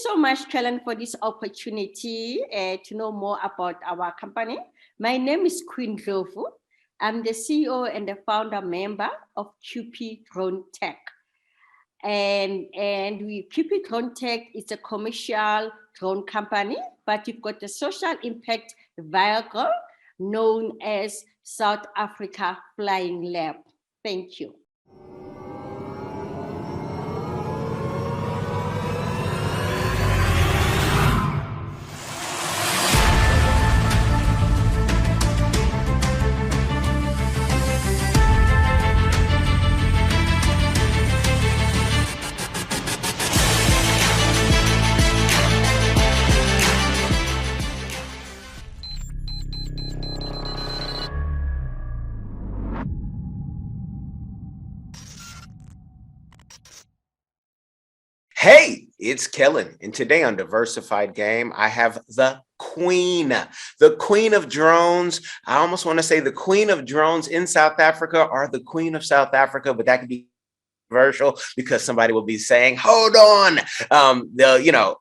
so much, Kellen, for this opportunity to know more about our company. My name is Ndlovu. I'm the CEO and the founder member of QP Drone Tech. And QP Drone Tech is a commercial drone company, but we've got a social impact vehicle known as South Africa Flying Lab. Thank you. Hey, it's Kellen, and today on Diversified Game, I have the queen of drones. I almost want to say the queen of drones in South Africa, or the queen of South Africa, but that could be controversial because somebody will be saying, hold on,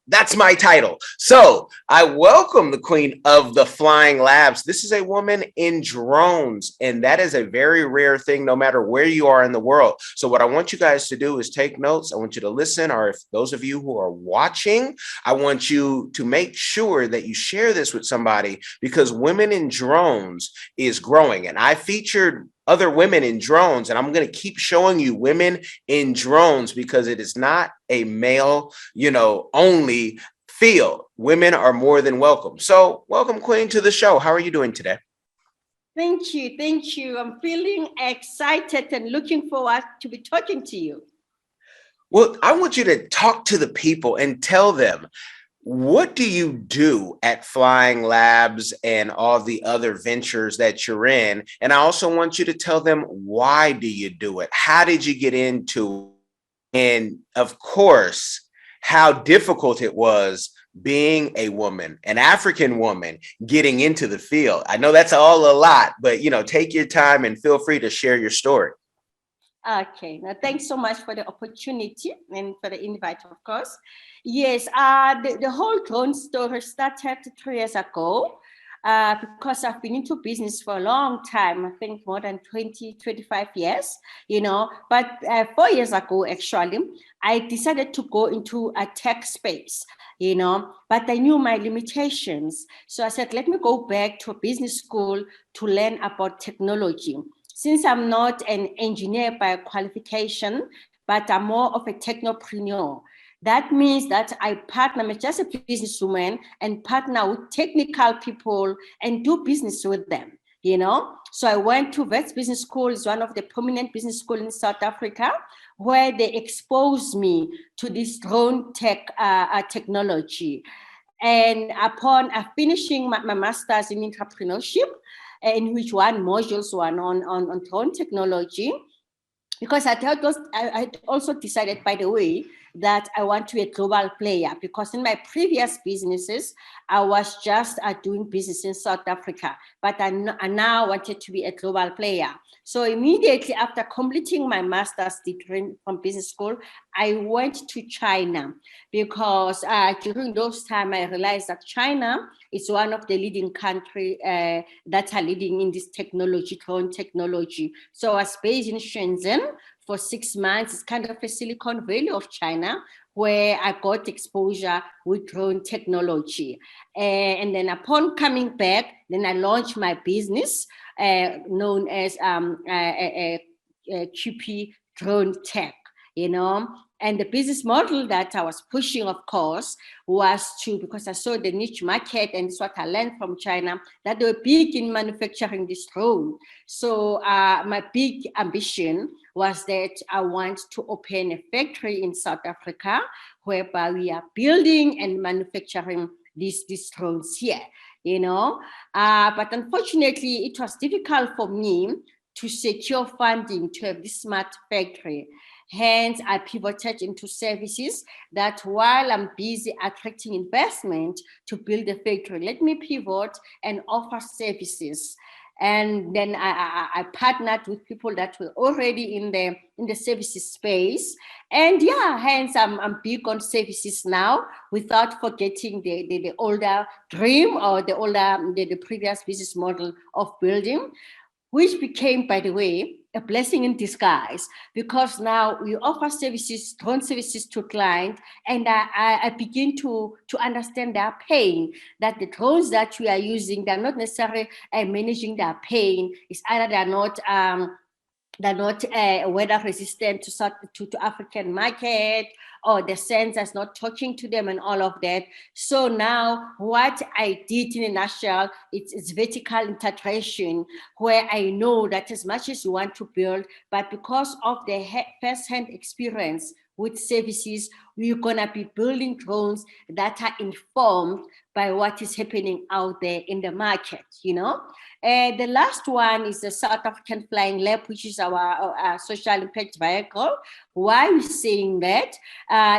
that's my title. So I welcome the queen of the flying labs. This is a woman in drones, and that is a very rare thing no matter where you are in the world. So what I want you guys to do is take notes. I want you to listen, or if those of you who are watching, I want you to make sure that you share this with somebody, because women in drones is growing. And I featured other women in drones, and I'm going to keep showing you women in drones because it is not a male, only field. Women are more than welcome. So welcome, Queen, to the show. How are you doing today? Thank you. Thank you. I'm feeling excited and looking forward to be talking to you. Well, I want you to talk to the people and tell them, what do you do at Flying Labs and all the other ventures that you're in? And I also want you to tell them, why do you do it? How did you get into it? And of course, how difficult it was being a woman, an African woman, getting into the field. I know that's all a lot, but take your time and feel free to share your story. Okay, now thanks so much for the opportunity and for the invite, of course. Yes, the whole drone story started 3 years ago because I've been into business for a long time, I think more than 20, 25 years, but 4 years ago, actually, I decided to go into a tech space, but I knew my limitations. So I said, let me go back to a business school to learn about technology. Since I'm not an engineer by qualification, but I'm more of a technopreneur. That means that I partner, I'm just a businesswoman, and partner with technical people and do business with them, So I went to Wits Business School, it's one of the prominent business schools in South Africa, where they exposed me to this drone technology. And upon finishing my master's in entrepreneurship, in which one modules one on drone technology, because I also decided, by the way, that I want to be a global player, because in my previous businesses, I was just doing business in South Africa, but I now wanted to be a global player. So immediately after completing my master's degree from business school, I went to China, because during those times, I realized that China is one of the leading countries that are leading in this technology, drone technology. So I was based in Shenzhen for 6 months. It's kind of a Silicon Valley of China, where I got exposure with drone technology. And then upon coming back, then I launched my business known as QP Drone Tech, And the business model that I was pushing, of course, was because I saw the niche market, and it's what I learned from China, that they were big in manufacturing this drone. So my big ambition was that I want to open a factory in South Africa, whereby we are building and manufacturing these drones here, But unfortunately, it was difficult for me to secure funding to have this smart factory. Hence, I pivoted into services, that while I'm busy attracting investment to build a factory, let me pivot and offer services. And then I partnered with people that were already in the services space. And yeah, hence I'm big on services now, without forgetting the older dream, or the previous business model of building, which became, by the way, a blessing in disguise, because now we offer services, drone services to clients, and I begin to understand their pain, that the drones that we are using, they're not necessarily managing their pain. It's either they're not weather resistant to African market, or the sensors not talking to them, and all of that. So now what I did in a nutshell, it's vertical integration, where I know that as much as you want to build, but because of the first-hand experience with services, we're gonna be building drones that are informed by what is happening out there in the market, you know. The last one is the South African Flying Lab, which is our social impact vehicle. Why are we saying that?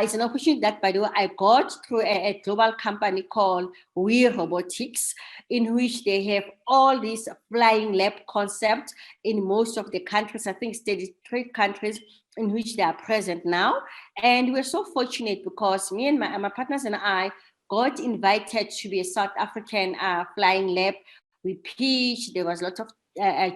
It's an opportunity that, by the way, I got through a global company called We Robotics, in which they have all these flying lab concepts in most of the countries. I think 33 countries in which they are present now. And we're so fortunate because me and my partners and I got invited to be a South African flying lab. We pitched, there was a lot of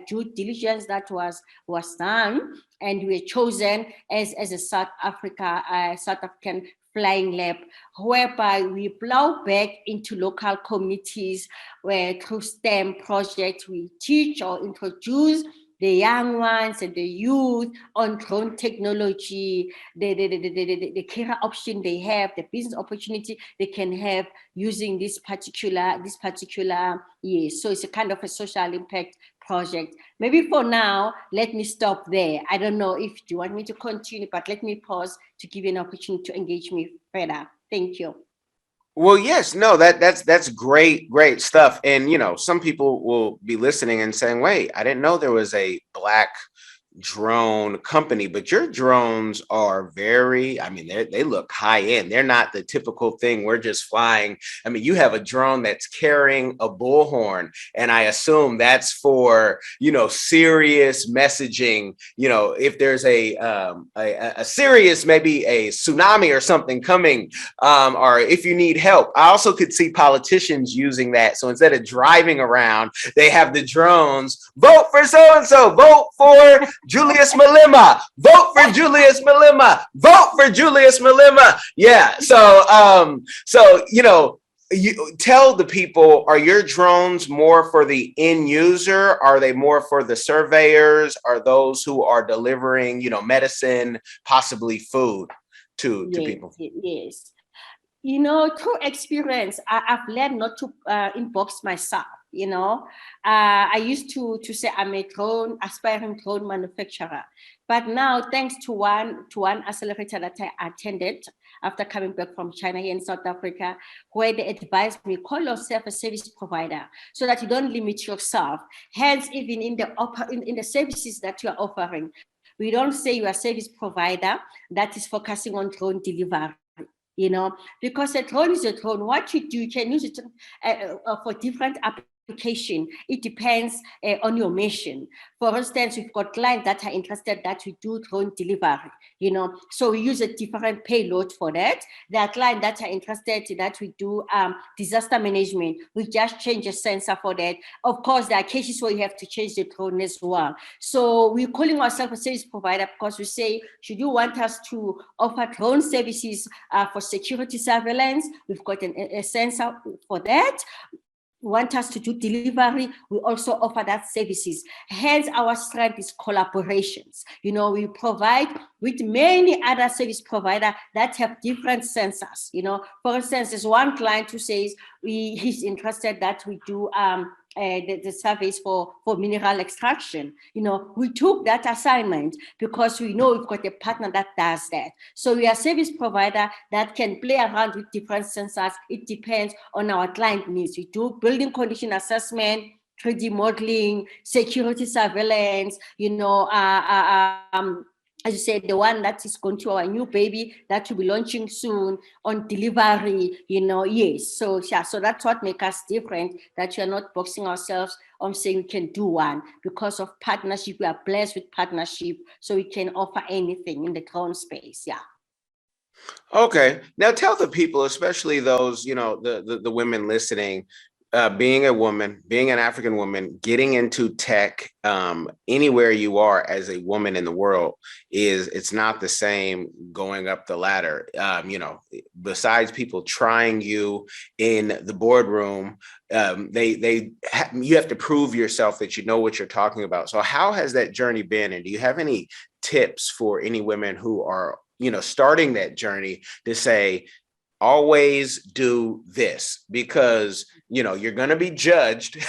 due diligence that was done, and we were chosen as a South African flying lab, whereby we plow back into local communities where through STEM projects we teach or introduce the young ones and the youth on drone technology, the career option they have, the business opportunity they can have using this particular yes. So it's a kind of a social impact project. Maybe for now, let me stop there. I don't know if you want me to continue, but let me pause to give you an opportunity to engage me further. Thank you. Well, yes, no, that's great stuff. And some people will be listening and saying, "Wait, I didn't know there was a Black drone company," but your drones are very, I mean, they look high end. They're not the typical thing we're just flying. I mean, you have a drone that's carrying a bullhorn, and I assume that's for serious messaging. If there's a serious, maybe a tsunami or something coming, or if you need help. I also could see politicians using that. So instead of driving around, they have the drones. Vote for so and so. Vote for Julius Malema. Vote for Julius Malema. Vote for Julius Malema. Yeah. So you tell the people, are your drones more for the end user? Are they more for the surveyors? Are those who are delivering, medicine, possibly food to people? Yes. Through experience, I've learned not to inbox myself. I used to say I'm a aspiring drone manufacturer, but now thanks to one accelerator that I attended after coming back from China here in South Africa, where they advised me, call yourself a service provider so that you don't limit yourself. Hence, even in the services that you are offering, we don't say you are a service provider that is focusing on drone delivery. Because a drone is a drone. What you do, you can use it for different application. It depends on your mission. For instance, we've got clients that are interested that we do drone delivery, so we use a different payload for that. There are clients that are interested that we do disaster management. We just change a sensor for that. Of course, there are cases where you have to change the drone as well. So we're calling ourselves a service provider because we say, should you want us to offer drone services for security surveillance, we've got a sensor for that. Want us to do delivery, we also offer that services. Hence, our strength is collaborations. We provide with many other service providers that have different sensors. For instance, there's one client who says he's interested that we do the surveys for mineral extraction. We took that assignment because we know we've got a partner that does that. So we are a service provider that can play around with different sensors. It depends on our client needs. We do building condition assessment, 3D modeling, security surveillance, as you said, the one that is going to our new baby that will be launching soon on delivery, yes. So yeah, so that's what makes us different, that we are not boxing ourselves on saying we can do one. Because of partnership, we are blessed with partnership, so we can offer anything in the drone space, yeah. Okay, now tell the people, especially those, the women listening, being a woman, being an African woman, getting into tech, anywhere you are as a woman in the world, it's not the same going up the ladder. Besides people trying you in the boardroom, you have to prove yourself that you know what you're talking about. So how has that journey been? And do you have any tips for any women who are, starting that journey, to say, always do this, because you're going to be judged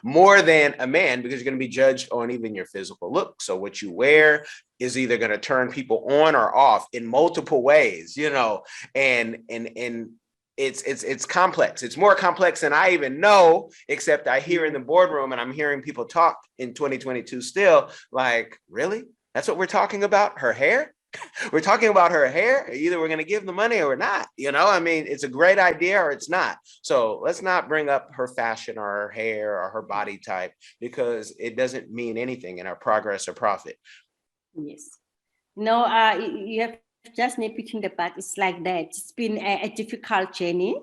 more than a man, because you're going to be judged on even your physical look. So what you wear is either going to turn people on or off in multiple ways, and it's complex. It's more complex than I even know, except I hear in the boardroom, and I'm hearing people talk in 2022 still, like, really? That's what we're talking about? Her hair? We're talking about her hair. Either we're going to give the money or we're not. It's a great idea or it's not. So let's not bring up her fashion or her hair or her body type, because it doesn't mean anything in our progress or profit. Yes. No, you have just nitpicking the part. It's like that. It's been a difficult journey,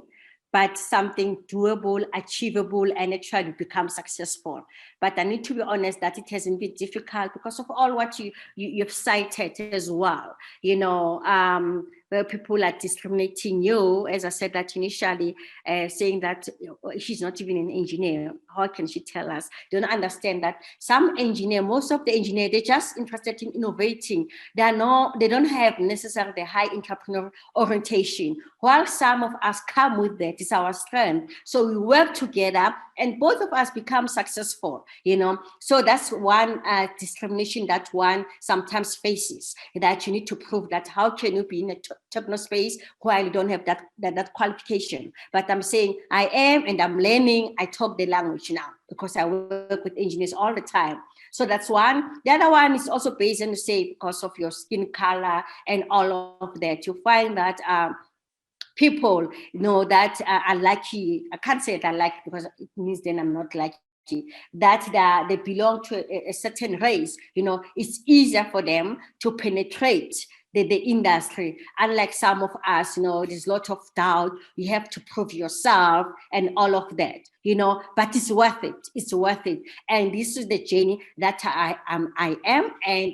but something doable, achievable, and actually become successful. But I need to be honest that it hasn't been difficult because of all what you've cited as well. Where people are discriminating you, as I said that initially, saying that she's not even an engineer. How can she tell us? They don't understand that most of the engineers, they're just interested in innovating. They don't have necessarily the high entrepreneur orientation. While some of us come with that, it's our strength. So we work together and both of us become successful, So that's one discrimination that one sometimes faces, that you need to prove that how can you be in a techno space while you don't have that qualification. But I'm saying I am, and I'm learning. I talk the language now because I work with engineers all the time. So that's one. The other one is also based on, say, because of your skin color and all of that. You find that people that are lucky. I can't say that I like, because it means then I'm not lucky. That they belong to a certain race. It's easier for them to penetrate the industry. Unlike some of us, there's a lot of doubt. You have to prove yourself and all of that, but it's worth it. It's worth it. And this is the journey that I am, and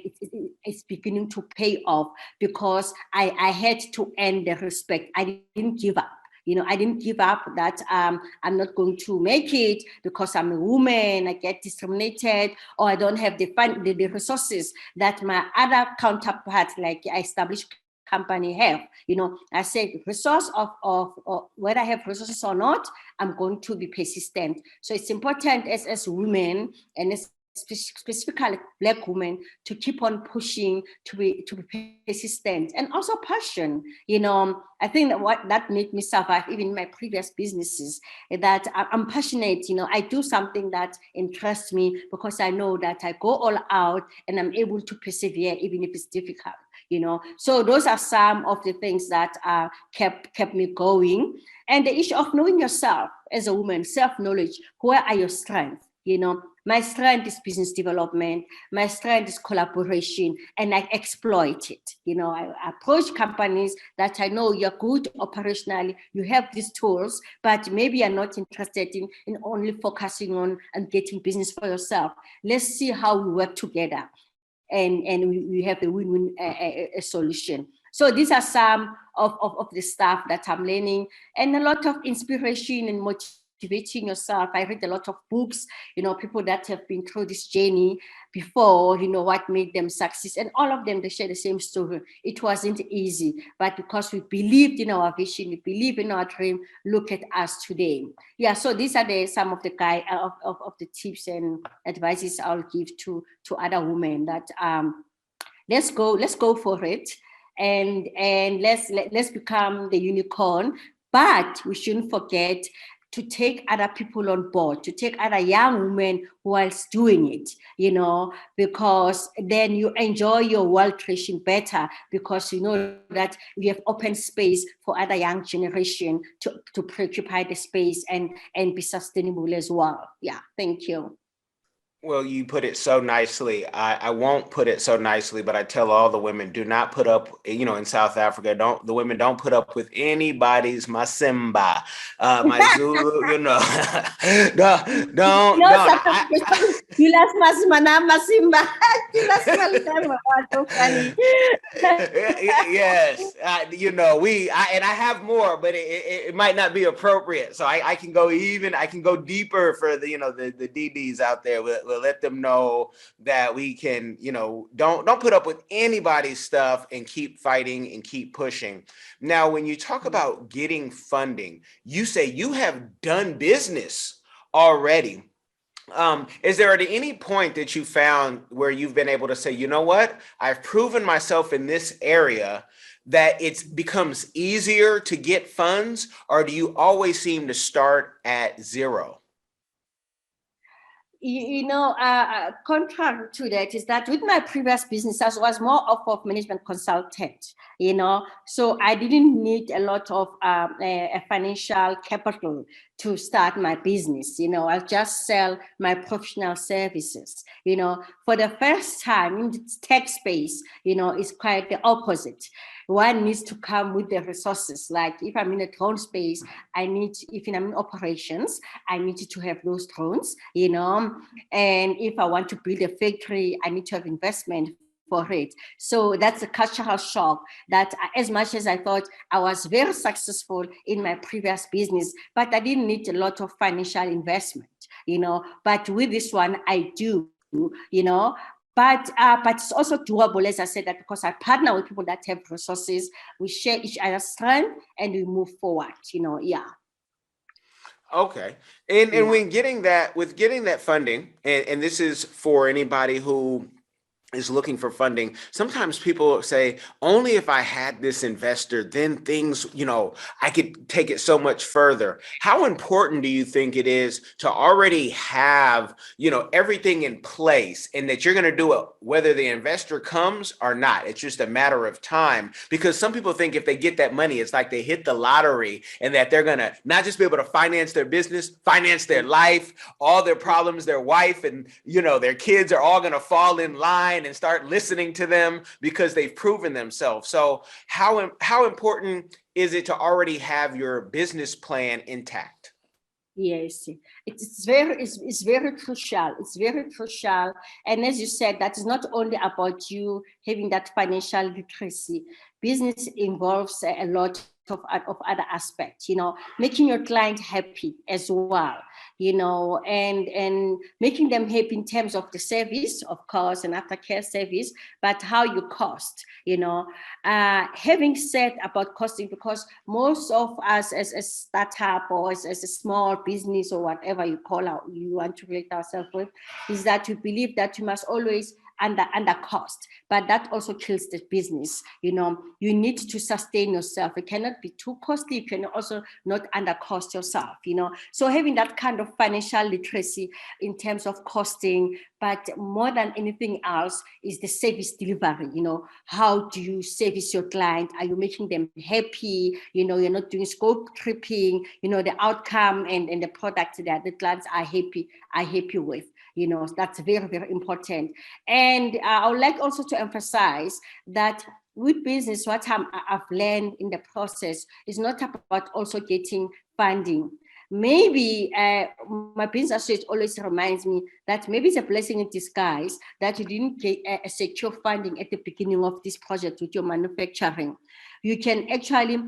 it's beginning to pay off, because I had to earn the respect. I didn't give up. I didn't give up that I'm not going to make it because I'm a woman, I get discriminated, or I don't have the resources that my other counterparts, like established company, have. I said resource of whether I have resources or not, I'm going to be persistent. So it's important as women, and as specifically Black women, to keep on pushing, to be persistent, and also passion. I think that made me survive even in my previous businesses, that I'm passionate. I do something that interests me because I know that I go all out and I'm able to persevere even if it's difficult. So those are some of the things that kept me going. And the issue of knowing yourself as a woman, self-knowledge. Where are your strengths? My strength is business development. My strength is collaboration, and I exploit it. I approach companies that I know you're good operationally, you have these tools, but maybe you're not interested in only focusing on and getting business for yourself. Let's see how we work together, and we have a win-win solution. So these are some of the stuff that I'm learning, and a lot of inspiration and motivating yourself. I read a lot of books, people that have been through this journey before, what made them success. And all of them, they share the same story. It wasn't easy, but because we believed in our vision, we believe in our dream, look at us today. Yeah, so these are some of the of the tips and advices I'll give to other women, that let's go for it, and let's become the unicorn. But we shouldn't forget to take other people on board, to take other young women whilst doing it, because then you enjoy your nutrition better, because you know that we have open space for other young generation to preoccupy the space and be sustainable as well. Yeah, thank you. Well, you put it so nicely. I won't put it so nicely, but I tell all the women, do not put up, in South Africa, the women don't put up with anybody's Masimba, my Zulu, no, don't. Julas Masimba. So funny. Yes, and I have more, but it might not be appropriate. So I can go deeper for the DDs out there. We'll let them know that we can, don't put up with anybody's stuff and keep fighting and keep pushing. Now, when you talk about getting funding, you say you have done business already. Is there at any point that you found where you've been able to say, you know what, I've proven myself in this area, that it becomes easier to get funds, or do you always seem to start at zero? Contrary to that is that with my previous business, I was more of management consultant, so I didn't need a lot of a financial capital to start my business. I'll just sell my professional services. For the first time in the tech space, it's quite the opposite. One needs to come with the resources. Like if I'm in a drone space, if I'm in operations, I need to have those drones, and if I want to build a factory, I need to have investment for it. So that's a cultural shock that as much as I thought I was very successful in my previous business, but I didn't need a lot of financial investment, but with this one, I do, But it's also doable, as I said, that because I partner with people that have resources, we share each other's strength and we move forward, yeah. Okay. And when getting that funding, and this is for anybody who is looking for funding, sometimes people say, only if I had this investor, then things, I could take it so much further. How important do you think it is to already have, everything in place, and that you're going to do it whether the investor comes or not? It's just a matter of time, because some people think if they get that money, it's like they hit the lottery, and that they're going to not just be able to finance their business, finance their life, all their problems, their wife and, their kids are all going to fall in line and start listening to them because they've proven themselves. So how important is it to already have your business plan intact? Yes, it's very crucial. It's very crucial. And as you said, that is not only about you having that financial literacy. Business involves a lot of other aspects, making your client happy as well, and making them happy in terms of the service, of course, and aftercare service, but how you cost, having said about costing, because most of us as a startup or as a small business or whatever you want to relate ourselves with, is that you believe that you must always under cost, but that also kills the business. You need to sustain yourself. It cannot be too costly. You can also not under cost yourself. So having that kind of financial literacy in terms of costing, but more than anything else is the service delivery. How do you service your client? Are you making them happy? You're not doing scope tripping. The outcome and the product that the clients are happy with. That's very, very important. And I would like also to emphasize that with business, what I've learned in the process is not about also getting funding. Maybe my business associate always reminds me that maybe it's a blessing in disguise that you didn't get a secure funding at the beginning of this project with your manufacturing. You can actually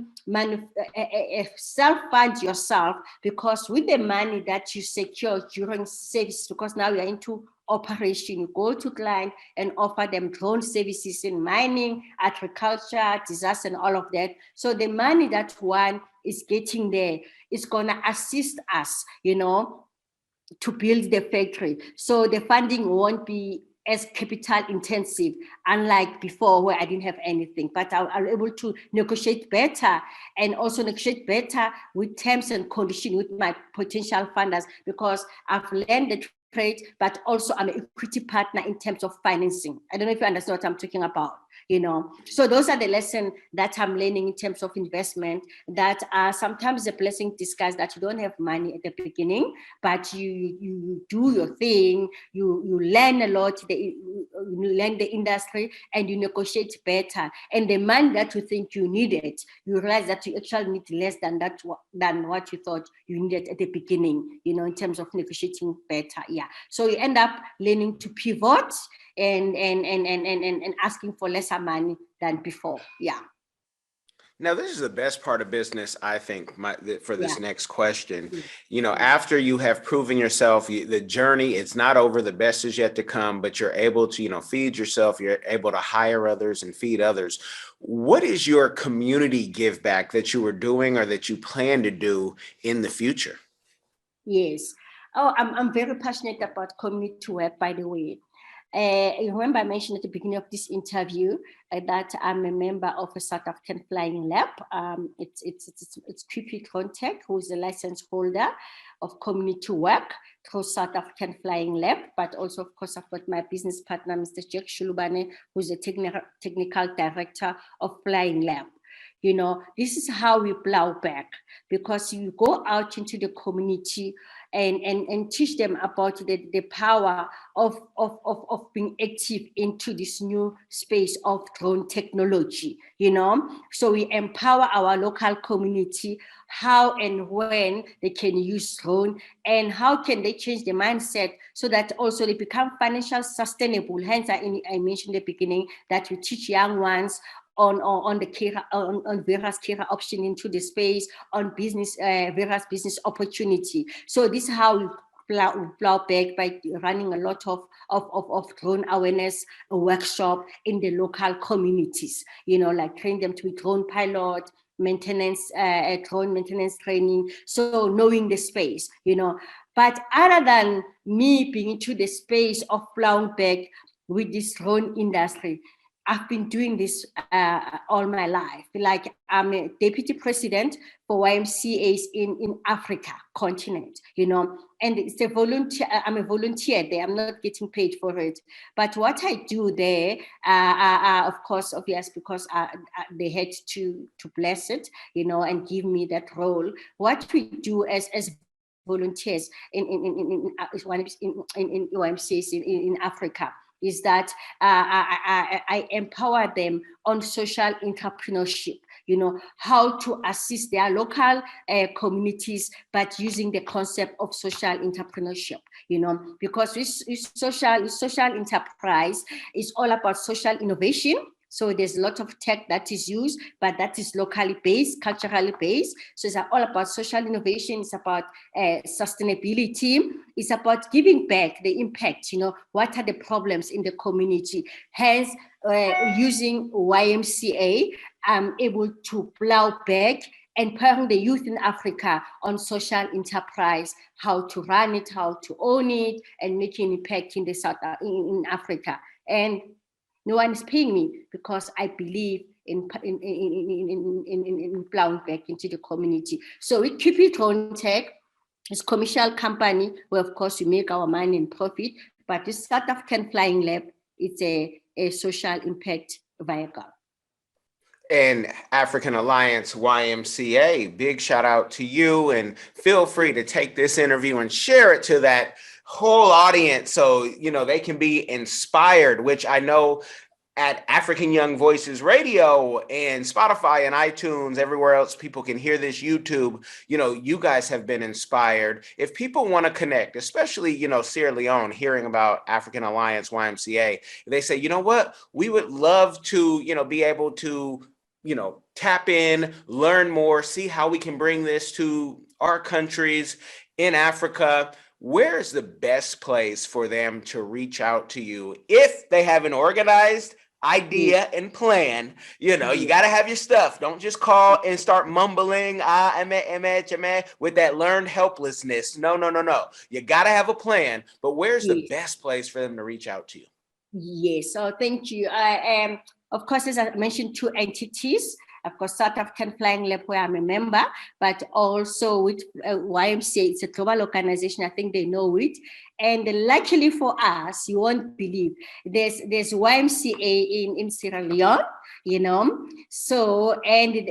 self-fund yourself, because with the money that you secure during service, because now you're into operation, you go to client and offer them drone services in mining, agriculture, disaster, and all of that. So the money that one is getting there is going to assist us, to build the factory. So the funding won't be as capital intensive, unlike before where I didn't have anything, but I'm able to negotiate better and also negotiate better with terms and conditions with my potential funders, because I've learned the trade, but also I'm an equity partner in terms of financing. I don't know if you understand what I'm talking about. So those are the lessons that I'm learning in terms of investment, that are sometimes a blessing disguise, that you don't have money at the beginning, but you do your thing, you learn a lot, you learn the industry, and you negotiate better. And the money that you think you needed, you realize that you actually need less than what you thought you needed at the beginning, in terms of negotiating better. Yeah. So you end up learning to pivot and asking for lesser money than before. Yeah. Now, this is the best part of business, I think, for this next question. Mm-hmm. After you have proven yourself, the journey, it's not over, the best is yet to come, but you're able to, feed yourself, you're able to hire others and feed others. What is your community give back that you were doing or that you plan to do in the future? Yes. Oh, I'm very passionate about community work, by the way. You remember I mentioned at the beginning of this interview that I'm a member of a South African Flying Lab. It's QP Tech, who is a license holder of community work through South African Flying Lab. But also, of course, I've got my business partner, Mr. Jack Shulubane, who's the technical director of Flying Lab. This is how we plow back, because you go out into the community and teach them about the power of being active into this new space of drone technology, So we empower our local community, how and when they can use drone, and how can they change the mindset so that also they become financially sustainable. Hence, I mentioned at the beginning that we teach young ones on the career, on various career options into the space, on business, various business opportunity. So this is how we plow back by running a lot of drone awareness workshop in the local communities, like train them to be drone pilot, maintenance, drone maintenance training. So knowing the space, But other than me being into the space of plowing back with this drone industry, I've been doing this all my life. Like, I'm a deputy president for YMCAs in Africa continent, and it's a volunteer. I'm a volunteer there. I'm not getting paid for it. But what I do there, of course, obvious, because they had to bless it, and give me that role. What we do as volunteers in YMCAs in Africa is that I empower them on social entrepreneurship, how to assist their local communities, but using the concept of social entrepreneurship, because this social enterprise is all about social innovation. So there's a lot of tech that is used, but that is locally based, culturally based. So it's all about social innovation. It's about sustainability. It's about giving back the impact. What are the problems in the community? Hence, using YMCA, I'm able to plow back, empowering the youth in Africa on social enterprise, how to run it, how to own it, and making impact in in Africa. And no one is paying me, because I believe in plowing back into the community. So with QP Drone Tech, it's a commercial company where, of course, we make our money and profit. But this South African Flying Lab, it's a social impact vehicle. And African Alliance YMCA, big shout out to you, and feel free to take this interview and share it to that whole audience so they can be inspired, which I know at African Young Voices Radio and Spotify and iTunes, everywhere else people can hear this, YouTube, you guys have been inspired. If people want to connect, especially, Sierra Leone, hearing about African Alliance YMCA, they say, you know what, we would love to, be able to, tap in, learn more, see how we can bring this to our countries in Africa. Where's the best place for them to reach out to you if they have an organized idea and plan? You got to have your stuff. Don't just call and start mumbling with that learned helplessness. No. You got to have a plan. But where's the best place for them to reach out to you? Yes, so thank you. I am, of course, as I mentioned, two entities. Of course, South African Flying Lab, where I'm a member, but also with YMCA. It's a global organization. I think they know it. And luckily for us, you won't believe, there's YMCA in Sierra Leone, you know. So, and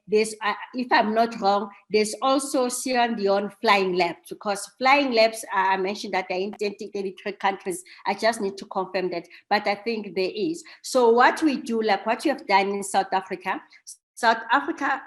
there's, if I'm not wrong, there's also Sierra Leone Flying Labs, because flying labs, I mentioned that they're in 33 countries. I just need to confirm that, but I think there is. So what we do, like what you have done in South Africa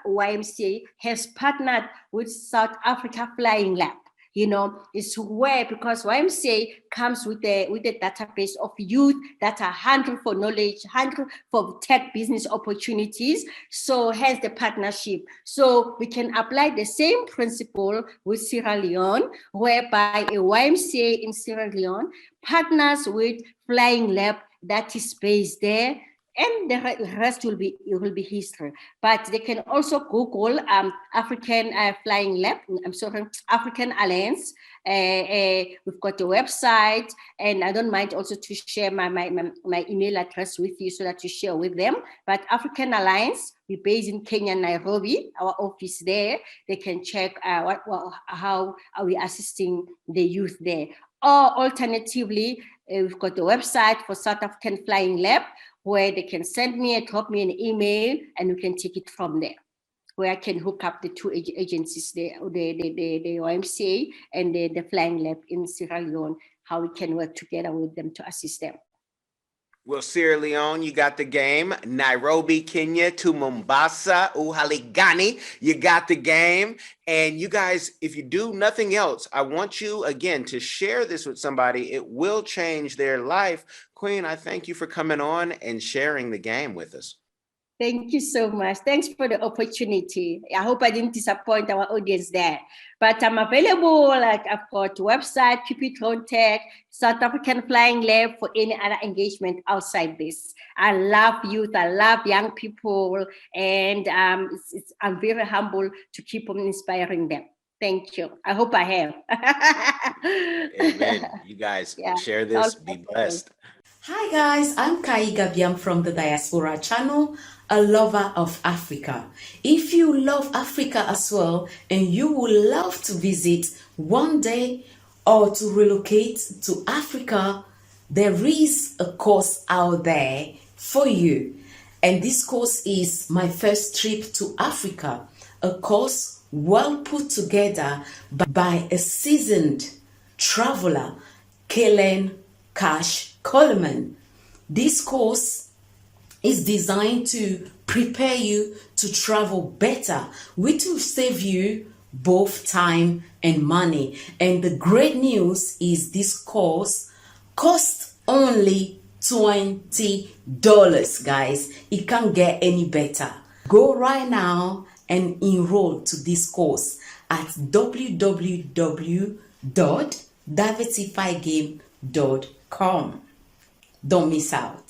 YMCA has partnered with South Africa Flying Lab. You know, it's where, because YMCA comes with a database of youth that are hungry for knowledge, hungry for tech business opportunities. So hence the partnership. So we can apply the same principle with Sierra Leone, whereby a YMCA in Sierra Leone partners with Flying Lab that is based there, and the rest will be history. But they can also Google African Flying Lab. I'm sorry, African Alliance. We've got a website, and I don't mind also to share my email address with you so that you share with them. But African Alliance, we're based in Kenya, Nairobi. Our office there. They can check how are we assisting the youth there. Or alternatively, we've got a website for South African Flying Lab, where they can drop me an email, and we can take it from there, where I can hook up the two agencies, the YMCA and the Flying Lab in Sierra Leone, how we can work together with them to assist them. Well, Sierra Leone, you got the game. Nairobi, Kenya to Mombasa, Uhaligani, you got the game. And you guys, if you do nothing else, I want you again to share this with somebody. It will change their life. Queen, I thank you for coming on and sharing the game with us. Thank you so much. Thanks for the opportunity. I hope I didn't disappoint our audience there. But I'm available, like I've got website, PP Drone Tech, South African Flying Lab for any other engagement outside this. I love youth, I love young people, and I'm very humble to keep on inspiring them. Thank you. I hope I have. Amen. You guys share this, be blessed. Hi guys, I'm Kai Gabiam from the Diaspora channel, a lover of Africa. If you love Africa as well and you would love to visit one day or to relocate to Africa, there is a course out there for you. And this course is My First Trip to Africa, a course well put together by a seasoned traveler, Kellen Cash Coleman. This course is designed to prepare you to travel better, which will save you both time and money. And the great news is this course costs only $20, guys. It can't get any better. Go right now and enroll to this course at www.diversifiedgame.com. Don't miss out.